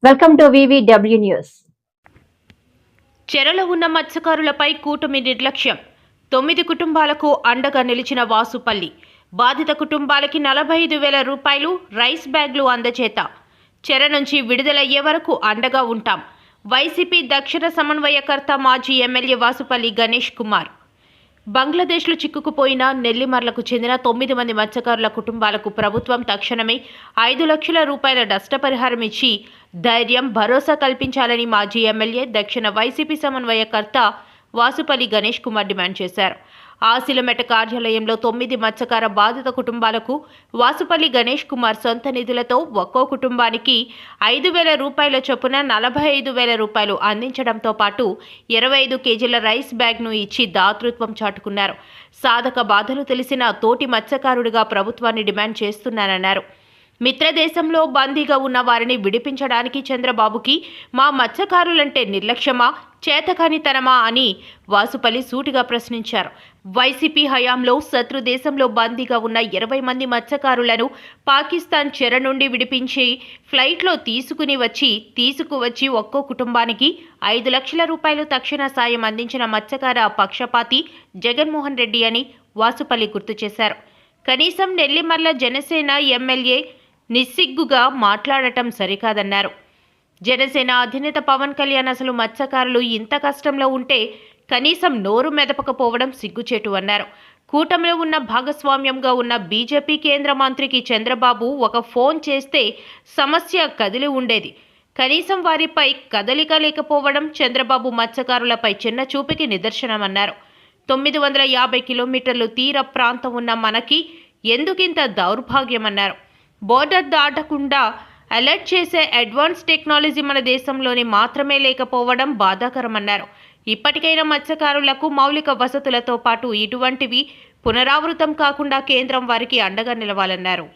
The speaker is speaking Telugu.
Welcome to VVW news. చెరలో ఉన్న మత్స్యకారులపై కూటమి నిర్లక్ష్యం. 9 కుటుంబాలకు అండగా నిలిచిన వాసుపల్లి. బాధిత కుటుంబాలకి 45,000 రూపాయలు రైస్ బ్యాగ్లు అందజేత. చెర నుంచి విడుదలయ్యే వరకు అండగా ఉంటాం. వైసీపీ దక్షిణ సమన్వయకర్త మాజీ ఎమ్మెల్యే వాసుపల్లి గణేష్ కుమార్. బంగ్లాదేశ్లో చిక్కుకుపోయిన నెల్లిమర్లకు చెందిన 9 మంది మత్స్యకారుల కుటుంబాలకు ప్రభుత్వం తక్షణమే 5 లక్షల రూపాయల నష్టపరిహారం ఇచ్చి ధైర్యం, భరోసా కల్పించాలని మాజీ ఎమ్మెల్యే దక్షిణ వైసీపీ సమన్వయకర్త వాసుపల్లి గణేష్ కుమార్ డిమాండ్ చేశారు. ఆసిలమెట కార్యాలయంలో 9 మత్స్యకార బాధిత కుటుంబాలకు వాసుపల్లి గణేష్ కుమార్ సొంత నిధులతో ఒక్కో కుటుంబానికి 5,000 రూపాయల చొప్పున 45,000 రూపాయలు అందించడంతో పాటు 25 కేజీల రైస్ బ్యాగ్ను ఇచ్చి దాతృత్వం చాటుకున్నారు. సాధక బాధలు తెలిసిన తోటి మత్స్యకారుడిగా ప్రభుత్వాన్ని డిమాండ్ చేస్తున్నానన్నారు. మిత్రదేశంలో బందీగా ఉన్న వారిని విడిపించడానికి చంద్రబాబుకి మా మత్స్యకారులంటే నిర్లక్ష్యమా, చేతకానితనమా అని వాసుపల్లి సూటిగా ప్రశ్నించారు. వైసీపీ హయాంలో శత్రు దేశంలో బందీగా ఉన్న 20 మంది మత్స్యకారులను పాకిస్తాన్ చెర నుండి విడిపించి ఫ్లైట్లో తీసుకువచ్చి ఒక్కో కుటుంబానికి 5 లక్షల రూపాయలు తక్షణ సాయం అందించిన మత్స్యకార పక్షపాతి జగన్మోహన్ రెడ్డి అని వాసుపల్లి గుర్తు చేశారు. కనీసం నెల్లిమర్ల జనసేన ఎమ్మెల్యే నిస్సిగ్గుగా మాట్లాడటం సరికాదన్నారు. జనసేన అధినేత పవన్ కళ్యాణ్ అసలు మత్స్యకారులు ఇంత కష్టంలో ఉంటే కనీసం నోరు మెదపకపోవడం సిగ్గుచేటు అన్నారు. కూటమిలో ఉన్న భాగస్వామ్యంగా ఉన్న బీజేపీ కేంద్ర మంత్రికి చంద్రబాబు ఒక ఫోన్ చేస్తే సమస్య కదిలి ఉండేది. కనీసం వారిపై కదలిక లేకపోవడం చంద్రబాబు మత్స్యకారులపై చిన్న చూపుకి నిదర్శనమన్నారు. 950 కిలోమీటర్లు తీర ప్రాంతం ఉన్న మనకి ఎందుకింత దౌర్భాగ్యమన్నారు. బోర్డర్ దాటకుండా అలర్ట్ చేసే అడ్వాన్స్ టెక్నాలజీ మన దేశంలోని మాత్రమే లేకపోవడం బాధాకరమన్నారు. ఇప్పటికైనా మత్స్యకారులకు మౌలిక వసతులతో పాటు ఇటువంటివి పునరావృతం కాకుండా కేంద్రం వారికి అండగా నిలవాలన్నారు.